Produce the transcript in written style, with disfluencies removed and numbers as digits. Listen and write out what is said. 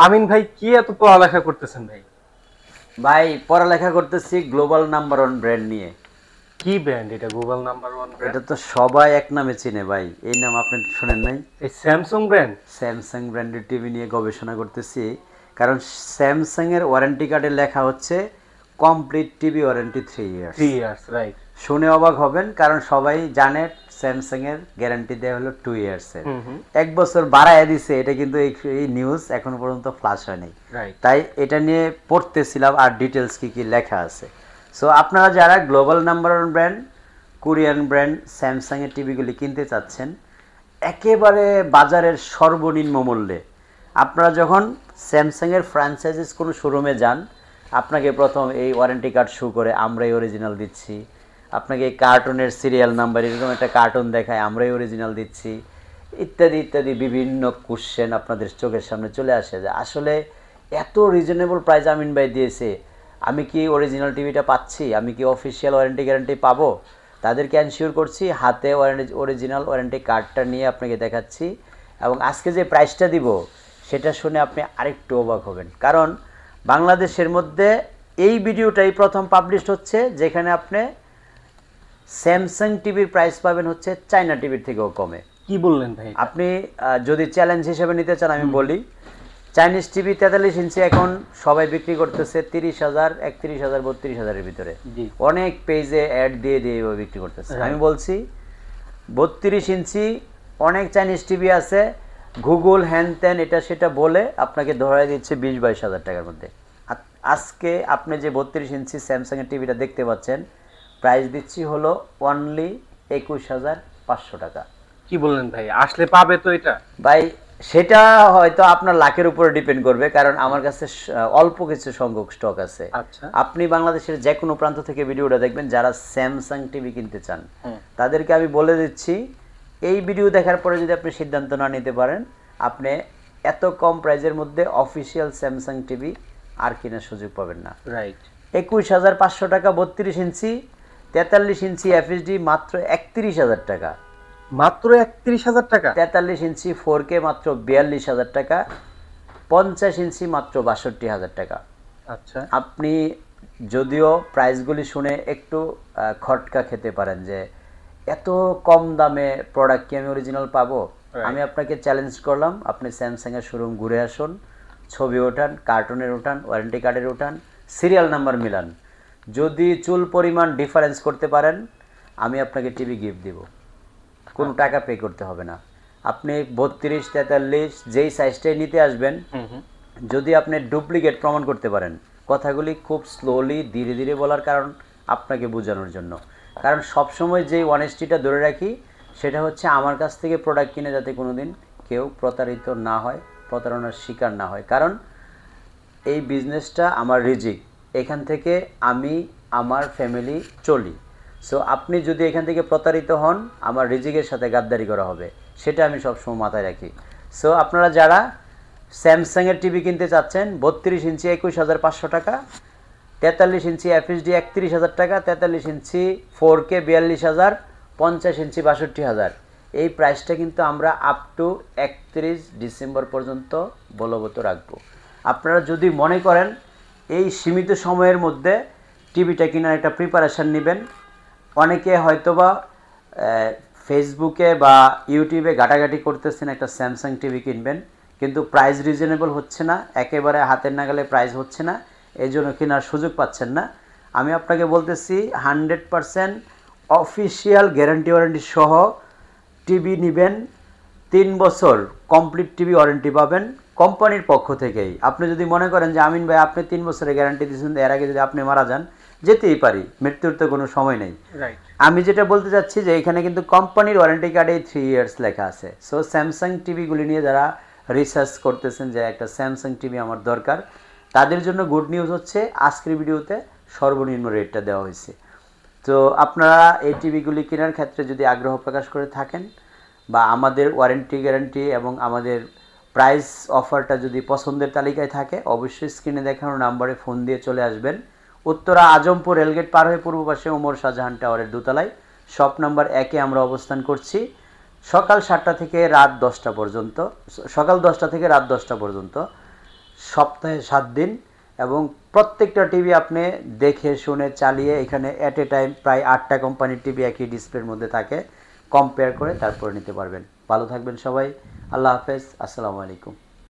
আমিন ভাই কি এত পড়ালেখা করতেছেন ভাই? ভাই পড়ালেখা করতেছি গ্লোবাল নাম্বার ওয়ান ব্র্যান্ড নিয়ে। কি ব্র্যান্ড এটা, গ্লোবাল নাম্বার ওয়ান এটা ব্র্যান্ড? তো সবাই এক নামে চিনে ভাই, এই নাম আপনি শুনেন নাই? এই স্যামসাং ব্র্যান্ড? স্যামসাং ব্র্যান্ডের টিভি নিয়ে গবেষণা করতেছি, কারণ স্যামসাং এর ওয়ারেন্টি কার্ডে লেখা হচ্ছে complete TV warranty 3 years. 3 years, right. শুনে অবাক হবেন, কারণ সবাই জানে স্যামসাং এর গ্যারান্টি দেওয়া হলো 2 ইয়ার্সের। এক বছর বাড়ায় দিছে, এটা কিন্তু এই নিউজ এখনো পর্যন্ত ফ্লাশ হয়নি। রাইট। তাই এটা নিয়ে পড়তেছিলাম আর ডিটেলস কি কি লেখা আছে। সো আপনারা যারা global number one brand, Korean brand Samsung এর টিভিগুলি কিনতে চাচ্ছেন একেবারে বাজারের সর্বনিম্ন মূল্যে, আপনারা যখন স্যামসাং এর ফ্র্যাঞ্চাইজিস কোনো শোরুমে যান, আপনাকে প্রথম এই ওয়ারেন্টি কার্ড শো করে আমরাই অরিজিনাল দিচ্ছি, আপনাকে এই কার্টুনের সিরিয়াল নাম্বার এরকম একটা কার্টুন দেখায় আমরাই অরিজিনাল দিচ্ছি, ইত্যাদি ইত্যাদি বিভিন্ন কোশ্চেন আপনাদের চোখের সামনে চলে আসে যে আসলে এত রিজনেবল প্রাইস আমিন ভাই দিয়েছে, আমি কি অরিজিনাল টিভিটা পাচ্ছি, আমি কি অফিসিয়াল ওয়ারেন্টি গ্যারান্টি পাবো? তাদেরকে এনশিওর করছি, হাতে অরিজিনাল ওয়ারেন্টি কার্ডটা নিয়ে আপনাকে দেখাচ্ছি, এবং আজকে যে প্রাইসটা দিব সেটা শুনে আপনি আরেকটু অবাক হবেন, কারণ বাংলাদেশের মধ্যে এই ভিডিওটাই প্রথম পাবলিশ হচ্ছে যেখানে আপনি স্যামসাং টিভির প্রাইস পাবেন হচ্ছে চায়না টিভির থেকেও কমে। কি বললেন ভাই? আপনি যদি চ্যালেঞ্জ হিসেবে নিতে চান আমি বলি, চাইনিজ টিভি 43 ইঞ্চি এখন সবাই বিক্রি করতেছে 30,000, 31,000, 32,000-এর ভিতরে। অনেক পেজে অ্যাড দিয়ে দিয়ে বিক্রি করতেছে। আমি বলছি 32 ইঞ্চি অনেক চাইনিজ টিভি আছে, গুগল হ্যান ত্যান এটা সেটা বলে আপনাকে ধরাই দিচ্ছে 20-22 হাজার টাকার মধ্যে। আজকে আপনি যে 32 ইঞ্চি স্যামসাংয়ের টিভিটা দেখতে পাচ্ছেন প্রাইস দিচ্ছি হলো অনলি 21,500 টাকা। কি বললেন ভাই, আসলে পাবে তো এটা? ভাই সেটা হয়তো আপনার লাখের উপরে ডিপেন্ড করবে, কারণ আমার কাছে অল্প কিছু সংখ্যক স্টক আছে। আচ্ছা। আপনি বাংলাদেশের যে কোনো প্রান্ত থেকে ভিডিওটা দেখবেন, যারা স্যামসাং টিভি কিনতে চান তাদেরকে আমি বলে দিচ্ছি, এই ভিডিও দেখার পরে যদি আপনি সিদ্ধান্ত না নিতে পারেন, আপনি এত কম প্রাইজের মধ্যে অফিসিয়াল স্যামসাং টিভি আর কেনার সুযোগ পাবেন না। রাইট। 21,500 টাকা 32 ইঞ্চি, 43 ইঞ্চি এফএসডি মাত্র 31,000 টাকা। মাত্র 31,000 টাকা? 43 ইঞ্চি 4K মাত্র 42,000 টাকা, 50 ইঞ্চি মাত্র 62,000 টাকা। আচ্ছা। আপনি যদিও প্রাইসগুলি শুনে একটু খটকা খেতে পারেন যে এত কম দামে প্রোডাক্ট কি আমি অরিজিনাল পাবো? আমি আপনাকে চ্যালেঞ্জ করলাম, আপনি স্যামসাংয়ের শোরুম ঘুরে আসুন, ছবি ওঠান, কার্টুনের ওঠান, ওয়ারেন্টি কার্ডের ওঠান, সিরিয়াল নাম্বার মিলান, যদি চুল পরিমাণ ডিফারেন্স করতে পারেন আমি আপনাকে টিভি গিফট দিব, কোনো টাকা পে করতে হবে না। আপনি 32, 43 যেই সাইজটাই নিতে আসবেন, যদি আপনি ডুপ্লিকেট প্রমাণ করতে পারেন, কথাগুলি খুব স্লোলি ধীরে ধীরে বলার কারণ আপনাকে বোঝানোর জন্য, কারণ সবসময় যেই অনেস্টিটা ধরে রাখি সেটা হচ্ছে আমার কাছ থেকে প্রোডাক্ট কিনে যাতে কোনো দিন কেউ প্রতারিত না হয়, প্রতারণার শিকার না হয়, কারণ এই বিজনেসটা আমার রিজিক, এখান থেকে আমি আমার ফ্যামিলি চলি। সো আপনি যদি এখান থেকে প্রতারিত হন আমার রিজিকের সাথে গাদ্দারি করা হবে, সেটা আমি সবসময় মাথায় রাখি। সো আপনারা যারা স্যামসাংয়ের টিভি কিনতে চাচ্ছেন 32 ইঞ্চি 21,500 টাকা, 43 ইঞ্চি এফএসডি 31,000 টাকা, 43 ইঞ্চি 4K 42,000, 50 ইঞ্চি 62,000, এই প্রাইসটা কিন্তু আমরা আপ টু 31 ডিসেম্বর পর্যন্ত বলবৎ রাখবো। আপনারা যদি মনে করেন এই সীমিত সময়ের মধ্যে টিভিটা কেনার একটা প্রিপারেশান নেবেন, অনেকে হয়তোবা ফেসবুকে বা ইউটিউবে ঘাটাঘাটি করতেছেন একটা স্যামসাং টিভি কিনবেন, কিন্তু প্রাইস রিজনেবল হচ্ছে না, একেবারে হাতের নাগালে প্রাইস হচ্ছে না, এই জন্য কেনার সুযোগ পাচ্ছেন না। আমি আপনাকে বলতেছি 100% অফিসিয়াল গ্যারান্টি ওয়ারেন্টি সহ টিভি নেবেন, 3 বছর কমপ্লিট টিভি ওয়ারেন্টি পাবেন কোম্পানির পক্ষ থেকেই। আপনি যদি মনে করেন যে আমিন ভাই আপনি 3 বছরের গ্যারান্টি দিয়েছেন, এর আগে যদি আপনি মারা যান যেতেই পারি, মৃত্যুর তো কোনো সময় নেই। আমি যেটা বলতে চাচ্ছি যে এখানে কিন্তু কোম্পানির ওয়ারেন্টি কার্ডে 3 ইয়ার্স লেখা আছে। সো স্যামসাং টিভিগুলি নিয়ে যারা রিসার্চ করতেছেন যে একটা স্যামসাং টিভি আমার দরকার, তাদের জন্য গুড নিউজ হচ্ছে আজকের ভিডিওতে সর্বনিম্ন রেটটা দেওয়া হয়েছে। তো আপনারা এই টিভিগুলি কেনার ক্ষেত্রে যদি আগ্রহ প্রকাশ করে থাকেন বা আমাদের ওয়ারেন্টি গ্যারান্টি এবং আমাদের প্রাইস অফারটা যদি পছন্দের তালিকায় থাকে, অবশ্যই স্ক্রিনে দেখানো নাম্বারে ফোন দিয়ে চলে আসবেন। উত্তরা আজমপুর রেলগেট পার হয়ে পূর্ব পাশে ওমর শাহজাহান টাওয়ারের দোতলায় শপ নাম্বার 1-এ আমরা অবস্থান করছি। সকাল 7টা থেকে রাত 10টা পর্যন্ত, সকাল 10টা থেকে রাত 10টা পর্যন্ত সপ্তাহে 7 দিন এবং প্রত্যেকটা টিভি আপনি দেখে শুনে চালিয়ে এখানে এট এ টাইম প্রায় 8টা কোম্পানির টিভি একই ডিসপ্লের মধ্যে থাকে, কম্পেয়ার করে তারপর নিতে পারবেন। ভালো থাকবেন সবাই, আল্লাহ হাফেজ, আসসালামু আলাইকুম।